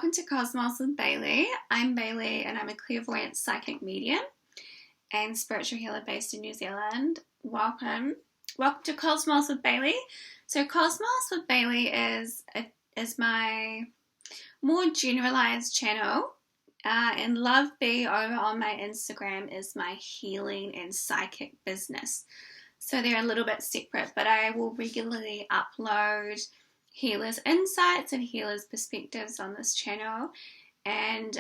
welcome to Cosmos with Bailey. I'm Bailey and I'm a clairvoyant psychic medium and spiritual healer based in New Zealand. Welcome to Cosmos with Bailey. So Cosmos with Bailey is my more generalized channel, and Love Be over on my Instagram is my healing and psychic business. So they're a little bit separate, but I will regularly upload healers' insights and healers' perspectives on this channel, and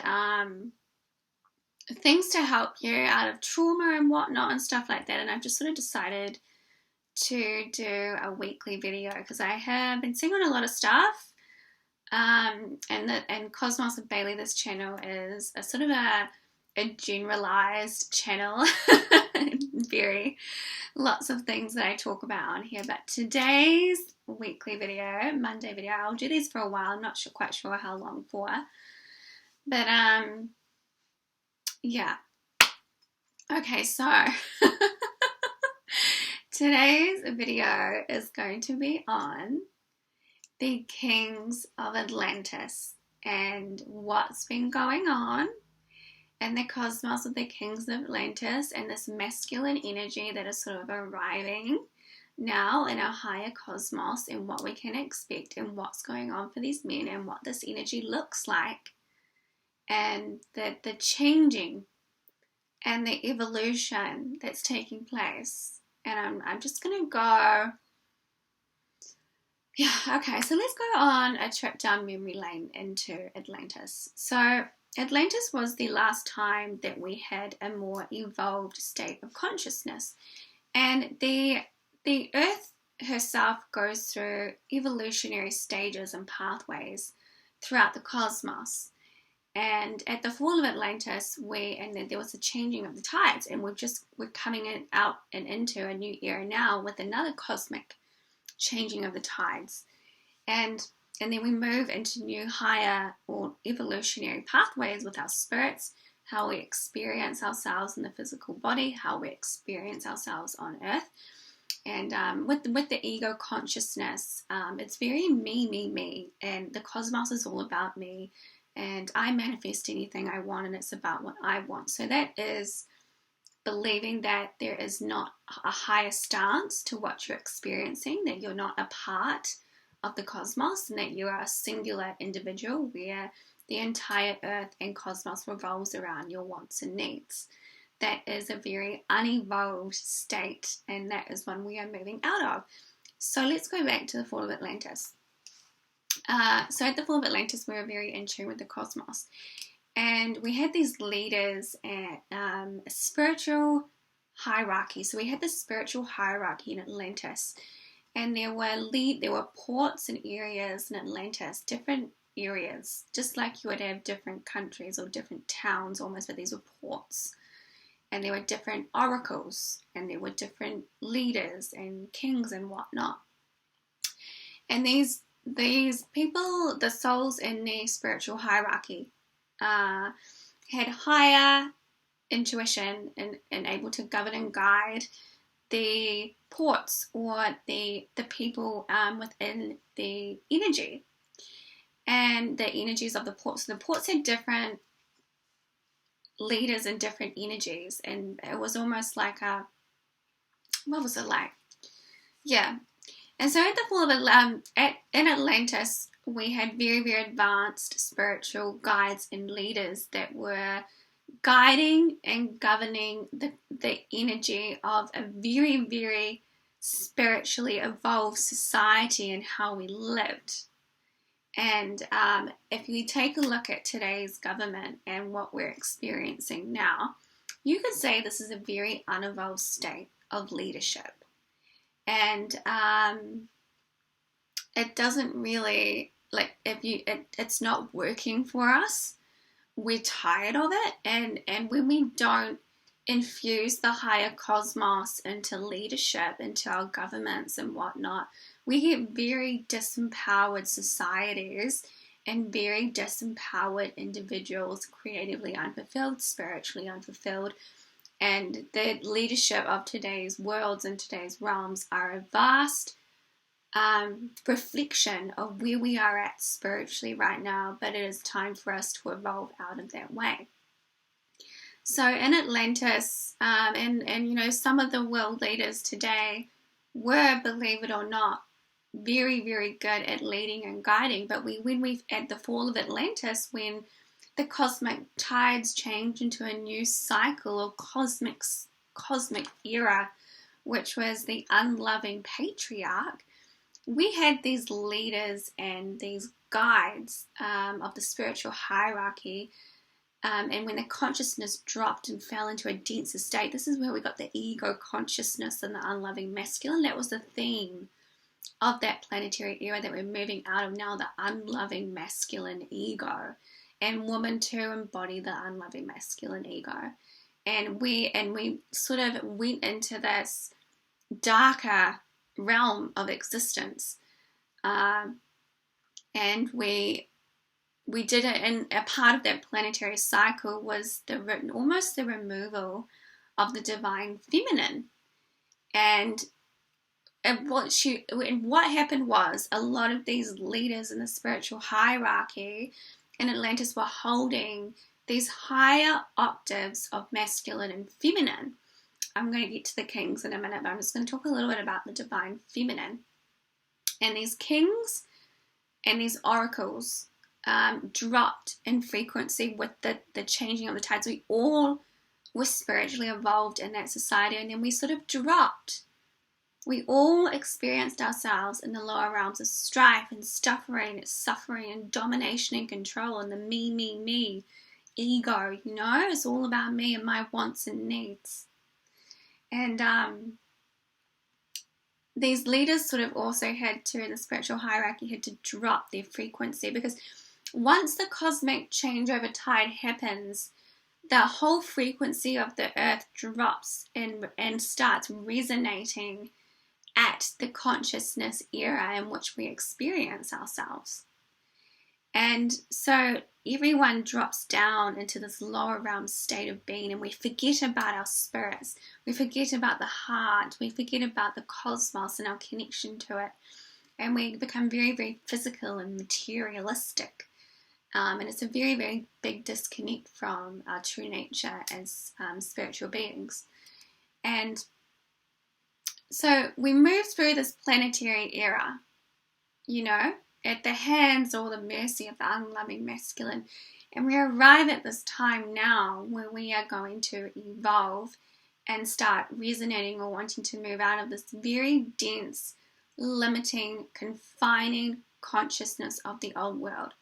things to help you out of trauma and whatnot and stuff like that. And I've just sort of decided to do a weekly video because I have been seeing on a lot of stuff, and Cosmos with Bailey, this channel is a sort of a generalized channel. Very lots of things that I talk about on here, but today's weekly video, Monday video, I'll do these for a while. I'm not quite sure how long for, but yeah. Okay, so today's video is going to be on the Kings of Atlantis and what's been going on and the cosmos of the Kings of Atlantis and this masculine energy that is sort of arriving now in our higher cosmos and what we can expect and what's going on for these men and what this energy looks like and the changing and the evolution that's taking place. And I'm just going to go, okay, so let's go on a trip down memory lane into Atlantis. So Atlantis was the last time that we had a more evolved state of consciousness, and the Earth herself goes through evolutionary stages and pathways throughout the cosmos. And at the fall of Atlantis, there was a changing of the tides, and we're coming out and into a new era now with another cosmic changing of the tides, and then we move into new higher or evolutionary pathways with our spirits, how we experience ourselves in the physical body, how we experience ourselves on Earth. And with the ego consciousness, it's very me, and the cosmos is all about me, and I manifest anything I want, and it's about what I want. So that is believing that there is not a higher stance to what you're experiencing, that you're not a part of the cosmos, and that you are a singular individual where the entire Earth and cosmos revolves around your wants and needs. That is a very unevolved state, and that is one we are moving out of. So let's go back to the fall of Atlantis. So at the fall of Atlantis, we were very in tune with the cosmos, and we had these leaders at a spiritual hierarchy. So we had this spiritual hierarchy in Atlantis, and there were ports and areas in Atlantis, different areas, just like you would have different countries or different towns almost, but these were ports. And there were different oracles, and there were different leaders and kings and whatnot. And these people, the souls in the spiritual hierarchy, had higher intuition and able to govern and guide the ports or the people within the energy and the energies of the ports. So the ports had different leaders and different energies, and it was almost like what was it like? Yeah. And so at the fall of in Atlantis, we had very, very advanced spiritual guides and leaders that were guiding and governing the energy of a very, very spiritually evolved society and how we lived. And if you take a look at today's government and what we're experiencing now, you could say this is a very unevolved state of leadership. And it doesn't really, it's not working for us. We're tired of it, and when we don't infuse the higher cosmos into leadership, into our governments and whatnot, we get very disempowered societies and very disempowered individuals, creatively unfulfilled, spiritually unfulfilled. And the leadership of today's worlds and today's realms are a vast reflection of where we are at spiritually right now, but it is time for us to evolve out of that way. So in Atlantis, and some of the world leaders today were, believe it or not, very, very good at leading and guiding. But at the fall of Atlantis, when the cosmic tides changed into a new cycle or cosmic era, which was the Unloving Patriarch, we had these leaders and these guides of the spiritual hierarchy. And when the consciousness dropped and fell into a denser state, this is where we got the ego consciousness and the unloving masculine. That was the theme of that planetary era that we're moving out of now, the unloving masculine ego, and woman to embody the unloving masculine ego. And we sort of went into this darker realm of existence, and we did it, and a part of that planetary cycle was almost the removal of the divine feminine. And what happened was, a lot of these leaders in the spiritual hierarchy in Atlantis were holding these higher octaves of masculine and feminine. I'm going to get to the kings in a minute, but I'm just going to talk a little bit about the divine feminine. And these kings and these oracles dropped in frequency with the changing of the tides. We all were spiritually evolved in that society, and then we sort of dropped. We all experienced ourselves in the lower realms of strife and suffering and domination and control, and the me ego, it's all about me and my wants and needs. And these leaders sort of also had to, in the spiritual hierarchy, had to drop their frequency, because once the cosmic changeover tide happens, the whole frequency of the earth drops and starts resonating at the consciousness era in which we experience ourselves. And so everyone drops down into this lower realm state of being, and we forget about our spirits, we forget about the heart, we forget about the cosmos and our connection to it, and we become very, very physical and materialistic. And it's a very, very big disconnect from our true nature as spiritual beings. And so we move through this planetary era, at the hands or the mercy of the unloving masculine. And we arrive at this time now where we are going to evolve and start resonating or wanting to move out of this very dense, limiting, confining consciousness of the old world.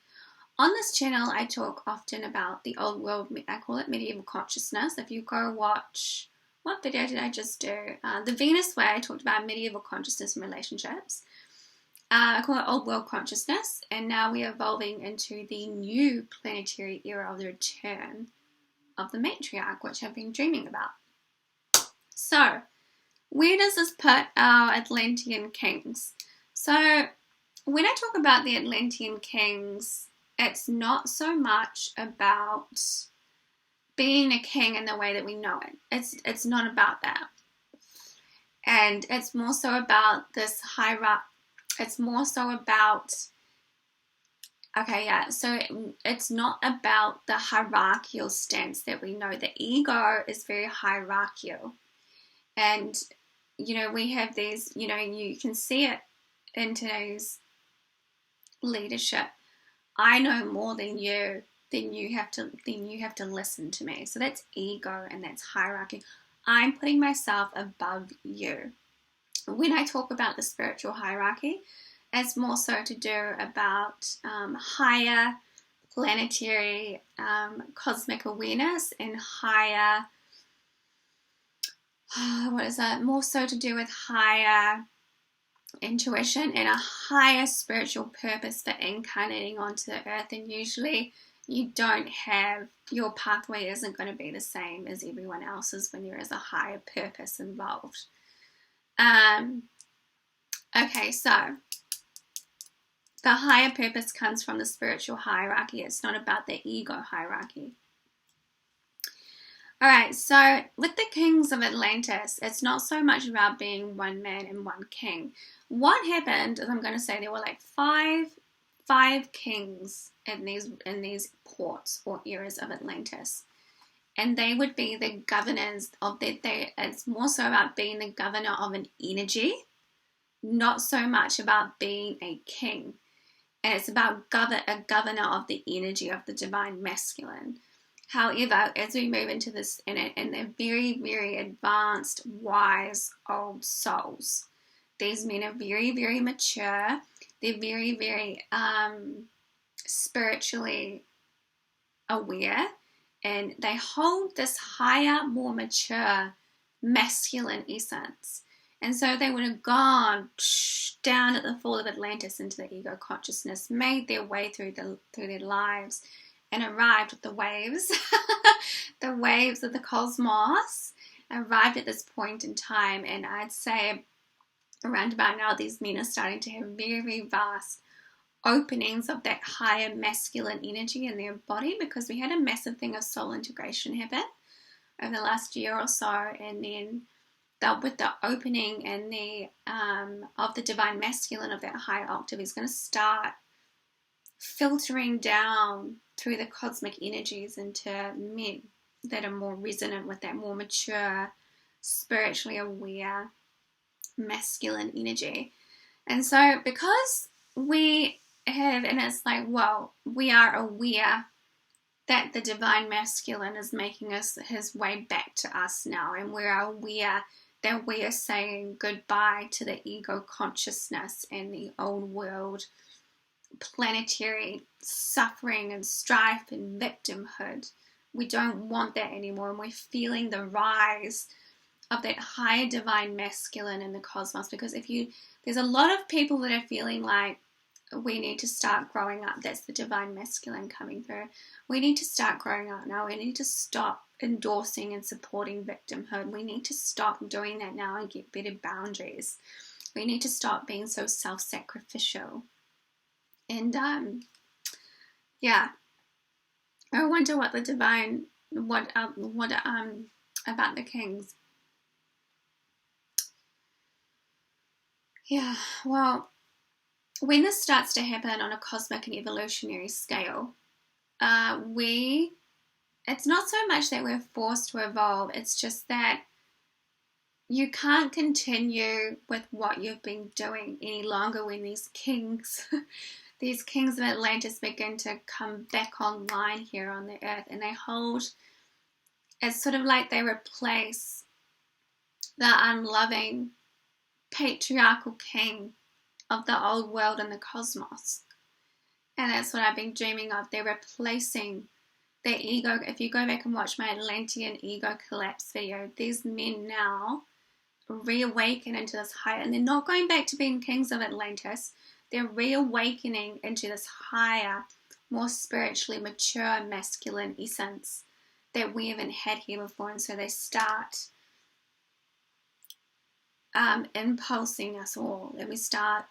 On this channel, I talk often about the old world. I call it medieval consciousness. If you go watch, what video did I just do? The Venus Way, I talked about medieval consciousness and relationships. I call it old world consciousness, and now we're evolving into the new planetary era of the return of the matriarch, which I've been dreaming about. So, where does this put our Atlantean kings? So, when I talk about the Atlantean kings, it's not so much about being a king in the way that we know it. It's not about that. And it's more so about this hierarchy. It's more so about, so it's not about the hierarchical stance that we know. The ego is very hierarchical. And, we have these, you can see it in today's leadership. I know more than you, then you have to listen to me. So that's ego and that's hierarchy. I'm putting myself above you. When I talk about the spiritual hierarchy, it's more so to do about higher planetary cosmic awareness and higher, more so to do with higher intuition and a higher spiritual purpose for incarnating onto the earth. And usually you don't have, your pathway isn't going to be the same as everyone else's when there is a higher purpose involved. So the higher purpose comes from the spiritual hierarchy. It's not about the ego hierarchy. Alright, so with the Kings of Atlantis, it's not so much about being one man and one king. What happened is, I'm going to say, there were like five kings in these ports or eras of Atlantis. And they would be the governors of that. It's more so about being the governor of an energy, not so much about being a king. And it's about a governor of the energy of the divine masculine. However, as we move into this, and they're very, very advanced, wise, old souls. These men are very, very mature. They're very, very spiritually aware. And they hold this higher, more mature, masculine essence. And so they would have gone down at the fall of Atlantis into the ego consciousness, made their way through their lives, and arrived at the waves, the waves of the cosmos, arrived at this point in time. And I'd say around about now, these men are starting to have very, very vast openings of that higher masculine energy in their body, because we had a massive thing of soul integration happen over the last year or so. And then with the opening and the of the divine masculine of that higher octave is going to start filtering down through the cosmic energies into men that are more resonant with that more mature, spiritually aware, masculine energy. And so because we have, and it's like, well, we are aware that the divine masculine is making his way back to us now, and we're aware that we are saying goodbye to the ego consciousness and the old world planetary suffering and strife and victimhood. We don't want that anymore, and we're feeling the rise of that higher divine masculine in the cosmos. Because there's a lot of people that are feeling like we need to start growing up. That's the divine masculine coming through. We need to start growing up now. We need to stop endorsing and supporting victimhood. We need to stop doing that now and get better boundaries. We need to stop being so self-sacrificial. And yeah, I wonder what the divine, what about the kings. Yeah, well, when this starts to happen on a cosmic and evolutionary scale, it's not so much that we're forced to evolve, it's just that you can't continue with what you've been doing any longer when these kings, these kings of Atlantis begin to come back online here on the earth, and they hold, it's sort of like they replace the unloving patriarchal king of the old world and the cosmos. And that's what I've been dreaming of. They're replacing their ego. If you go back and watch my Atlantean ego collapse video, these men now reawaken into this higher, and they're not going back to being kings of Atlantis. They're reawakening into this higher, more spiritually mature masculine essence that we haven't had here before. And so they start impulsing us all, and we start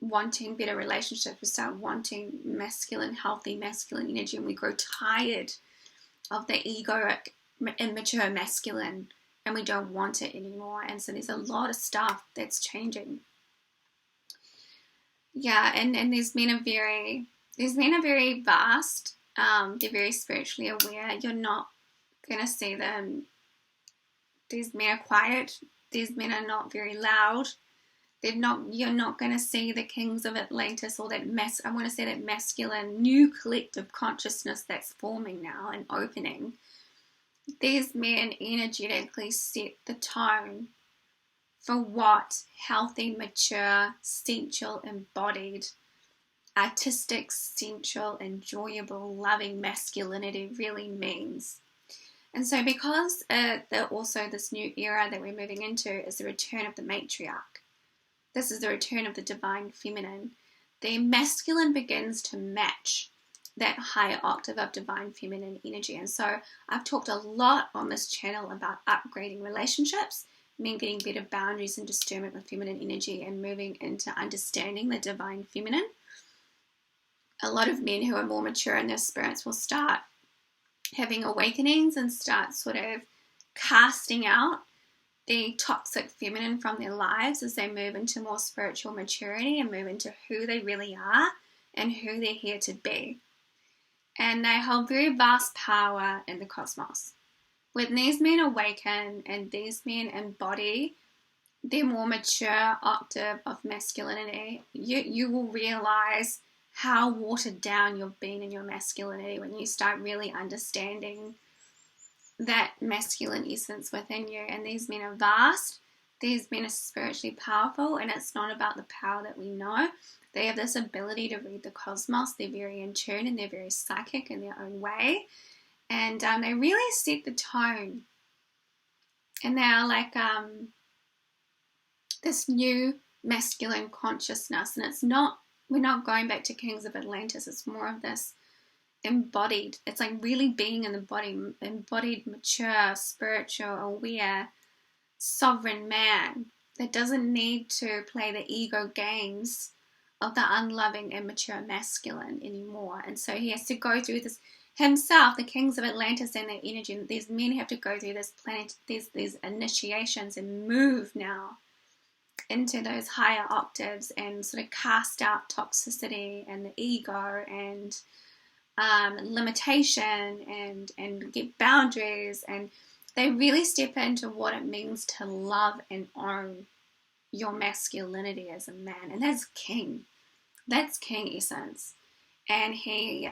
wanting better relationships. We start wanting masculine, healthy masculine energy, and we grow tired of the egoic, immature masculine, and we don't want it anymore. And so there's a lot of stuff that's changing. Yeah, and these men are very vast. They're very spiritually aware. You're not gonna see them. These men are quiet. These men are not very loud. You're not going to see the kings of Atlantis or that masculine new collective consciousness that's forming now and opening. These men energetically set the tone for what healthy, mature, sensual, embodied, artistic, sensual, enjoyable, loving masculinity really means. And so because also this new era that we're moving into is the return of the matriarch. This is the return of the divine feminine. The masculine begins to match that higher octave of divine feminine energy. And so I've talked a lot on this channel about upgrading relationships, men getting better boundaries and discernment with feminine energy, and moving into understanding the divine feminine. A lot of men who are more mature in their spirits will start having awakenings and start sort of casting out the toxic feminine from their lives as they move into more spiritual maturity and move into who they really are and who they're here to be. And they hold very vast power in the cosmos. When these men awaken and these men embody their more mature octave of masculinity, you will realize how watered down you've been in your masculinity when you start really understanding that masculine essence within you. And these men are vast, these men are spiritually powerful, and it's not about the power that we know. They have this ability to read the cosmos. They're very in tune and they're very psychic in their own way, and they really set the tone. And they are like this new masculine consciousness, and it's not, we're not going back to Kings of Atlantis. It's more of this embodied, it's like really being in the body, embodied, mature, spiritual, aware, sovereign man that doesn't need to play the ego games of the unloving, immature masculine anymore. And so he has to go through this himself, the Kings of Atlantis and their energy. These men have to go through this planet, these initiations, and move now into those higher octaves and sort of cast out toxicity and the ego and limitation and get boundaries, and they really step into what it means to love and own your masculinity as a man. And that's king essence. And he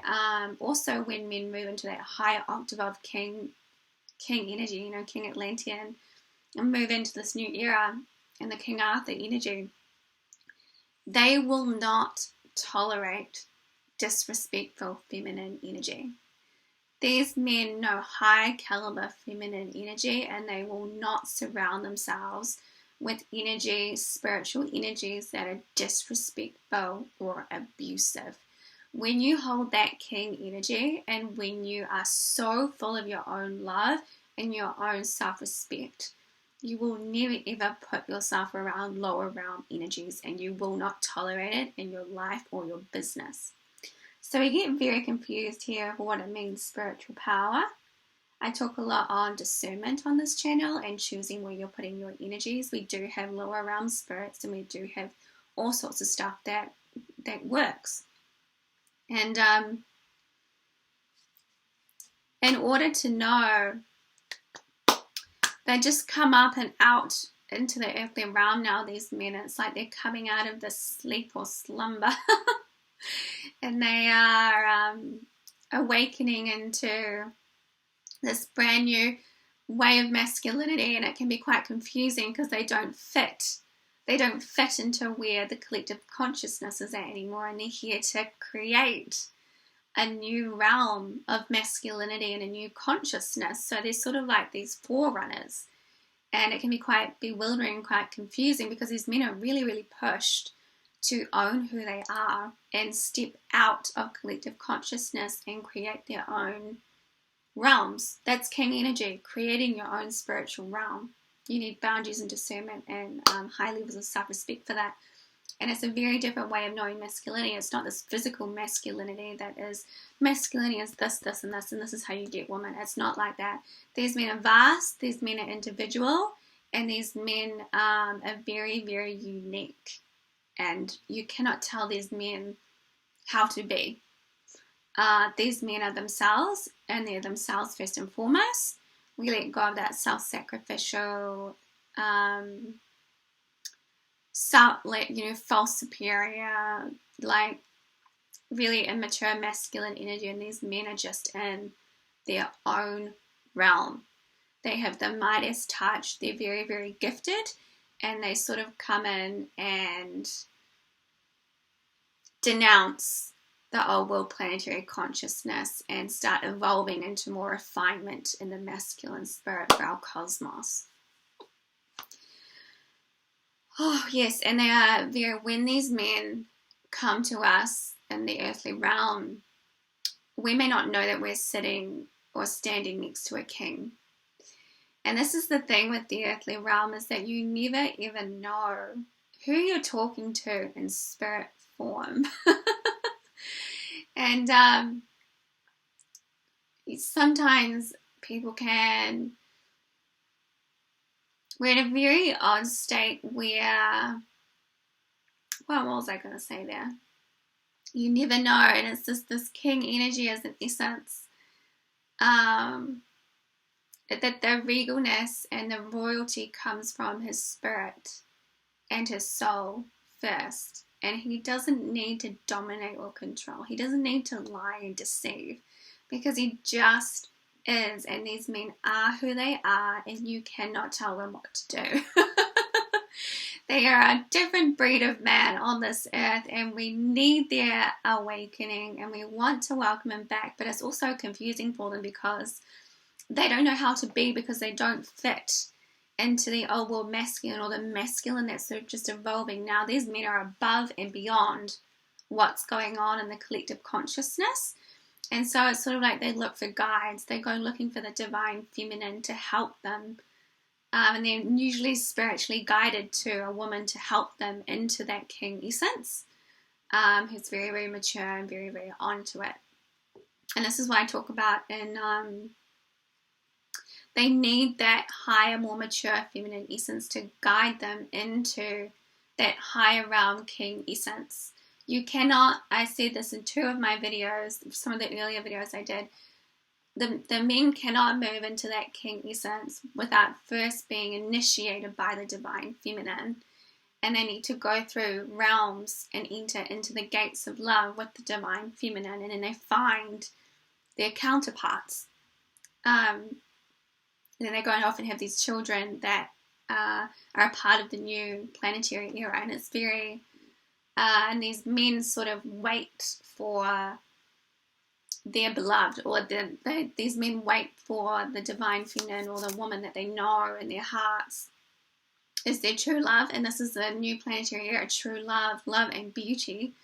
also, when men move into that higher octave of king energy, King Atlantean, and move into this new era and the King Arthur energy, they will not tolerate disrespectful feminine energy. These men know high caliber feminine energy, and they will not surround themselves with energy, spiritual energies that are disrespectful or abusive. When you hold that king energy, and when you are so full of your own love and your own self-respect, you will never ever put yourself around lower realm energies, and you will not tolerate it in your life or your business. So we get very confused here of what it means, spiritual power. I talk a lot on discernment on this channel and choosing where you're putting your energies. We do have lower realm spirits, and we do have all sorts of stuff that works. And in order to know, they just come up and out into the earthly realm now, these men. It's like they're coming out of this sleep or slumber. And they are awakening into this brand new way of masculinity, and it can be quite confusing because they don't fit into where the collective consciousness is at anymore, and they're here to create a new realm of masculinity and a new consciousness. So they're sort of like these forerunners, and it can be quite bewildering, quite confusing, because these men are really, really pushed to own who they are and step out of collective consciousness and create their own realms. That's king energy, creating your own spiritual realm. You need boundaries and discernment and high levels of self-respect for that. And it's a very different way of knowing masculinity. It's not this physical masculinity that is, masculinity is this, this, and this, and this is how you get women. It's not like that. These men are vast, these men are individual, and these men are very, very unique. And you cannot tell these men how to be. These men are themselves, and they're themselves first and foremost. We let go of that self-sacrificial, false superior, like really immature masculine energy, and these men are just in their own realm. They have the Midas touch. They're very, very gifted, and they sort of come in and denounce the old world planetary consciousness and start evolving into more refinement in the masculine spirit of our cosmos. Oh yes, and they are very, when these men come to us in the earthly realm, we may not know that we're sitting or standing next to a king. And this is the thing with the earthly realm, is that you never ever know who you're talking to in spirit form. And sometimes people we're in a very odd state where, well, what was I going to say there? You never know, and it's just this king energy as an essence. That the regalness and the royalty comes from his spirit and his soul first. And he doesn't need to dominate or control. He doesn't need to lie and deceive, because he just is. And these men are who they are, and you cannot tell them what to do. They are a different breed of man on this earth, and we need their awakening, and we want to welcome them back. But it's also confusing for them because they don't know how to be, because they don't fit into the old world masculine, or the masculine that's sort of just evolving. Now, these men are above and beyond what's going on in the collective consciousness. And so it's sort of like they look for guides. They go looking for the divine feminine to help them. And they're usually spiritually guided to a woman to help them into that king essence, who's very, very mature and very, very onto it. And this is what I talk about in they need that higher, more mature feminine essence to guide them into that higher realm king essence. You cannot, I said this in 2 of my videos, some of the earlier videos I did, the men cannot move into that king essence without first being initiated by the divine feminine. And they need to go through realms and enter into the gates of love with the divine feminine, and then they find their counterparts. And then they go and often have these children that are a part of the new planetary era, and it's very, and these men sort of wait for their beloved, or these men wait for the divine feminine, or the woman that they know in their hearts is their true love. And this is the new planetary era, true love, love and beauty.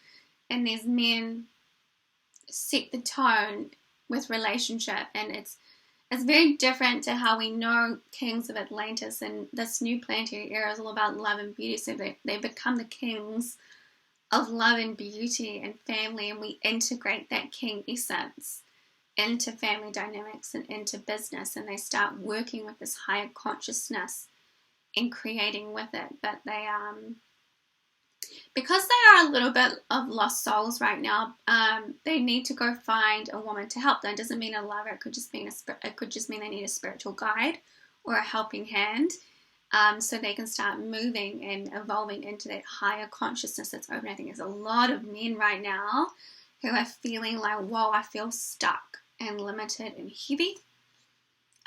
And these men set the tone with relationship, and it's very different to how we know Kings of Atlantis, and this new planetary era is all about love and beauty. So they become the kings of love and beauty and family, and we integrate that king essence into family dynamics and into business, and they start working with this higher consciousness and creating with it. But they because they are a little bit of lost souls right now, they need to go find a woman to help them. It doesn't mean a lover. It could just mean they need a spiritual guide or a helping hand, so they can start moving and evolving into that higher consciousness that's open. I think there's a lot of men right now who are feeling like, whoa, I feel stuck and limited and heavy.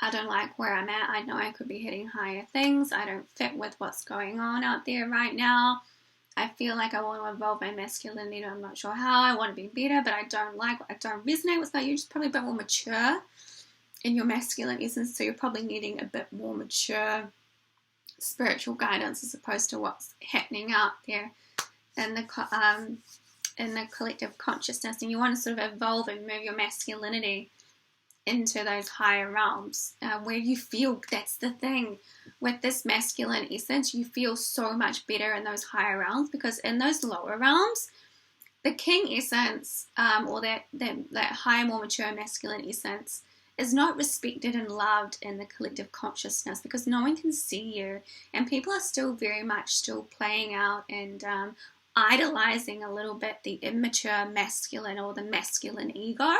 I don't like where I'm at. I know I could be hitting higher things. I don't fit with what's going on out there right now. I feel like I want to evolve my masculinity. I'm not sure how. I want to be better, but I don't resonate with that. You're just probably a bit more mature in your masculine essence, so you're probably needing a bit more mature spiritual guidance as opposed to what's happening out there in the collective consciousness. And you want to sort of evolve and move your masculinity into those higher realms, where you feel, that's the thing with this masculine essence, you feel so much better in those higher realms, because in those lower realms, the king essence, or that higher, more mature masculine essence, is not respected and loved in the collective consciousness, because no one can see you, and people are still very much still playing out and idolizing a little bit the immature masculine or the masculine ego.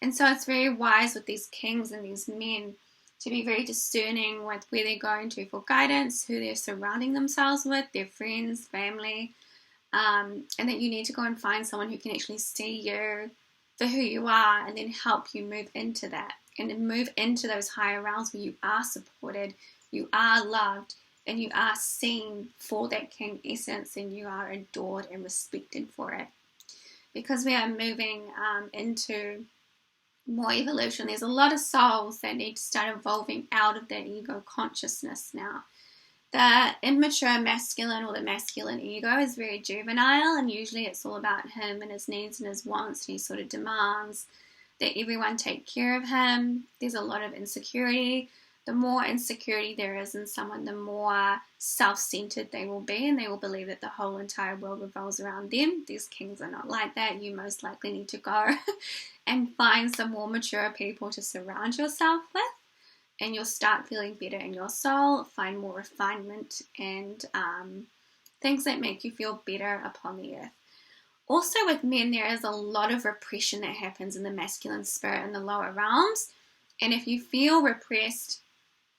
And so it's very wise with these kings and these men to be very discerning with where they're going to for guidance, who they're surrounding themselves with, their friends, family, and that you need to go and find someone who can actually see you for who you are, and then help you move into that, and then move into those higher realms where you are supported, you are loved, and you are seen for that king essence, and you are adored and respected for it. Because we are moving into more evolution, there's a lot of souls that need to start evolving out of that ego consciousness now. The immature masculine, or the masculine ego, is very juvenile, and usually it's all about him and his needs and his wants, and he sort of demands that everyone take care of him. There's a lot of insecurity. the more insecurity there is in someone, the more self-centered they will be, and they will believe that the whole entire world revolves around them. These kings are not like that. You most likely need to go and find some more mature people to surround yourself with, and you'll start feeling better in your soul, find more refinement and things that make you feel better upon the earth. Also with men, there is a lot of repression that happens in the masculine spirit in the lower realms, and if you feel repressed,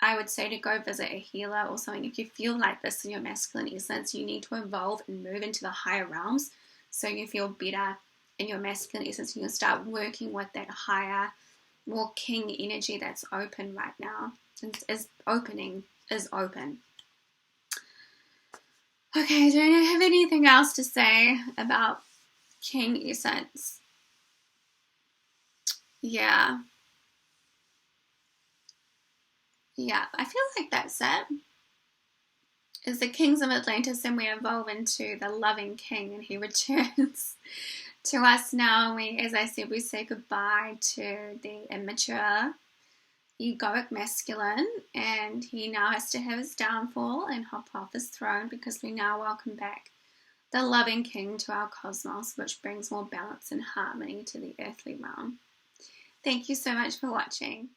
I would say to go visit a healer or something. If you feel like this in your masculine essence, you need to evolve and move into the higher realms so you feel better in your masculine essence. You can start working with that higher, more king energy that's open right now. Is open. Okay, I don't have anything else to say about king essence. Yeah, I feel like that's it. Is the Kings of Atlantis, and we evolve into the loving king, and he returns to us now. We, as I said, we say goodbye to the immature, egoic masculine, and he now has to have his downfall and hop off his throne, because we now welcome back the loving king to our cosmos, which brings more balance and harmony to the earthly realm. Thank you so much for watching.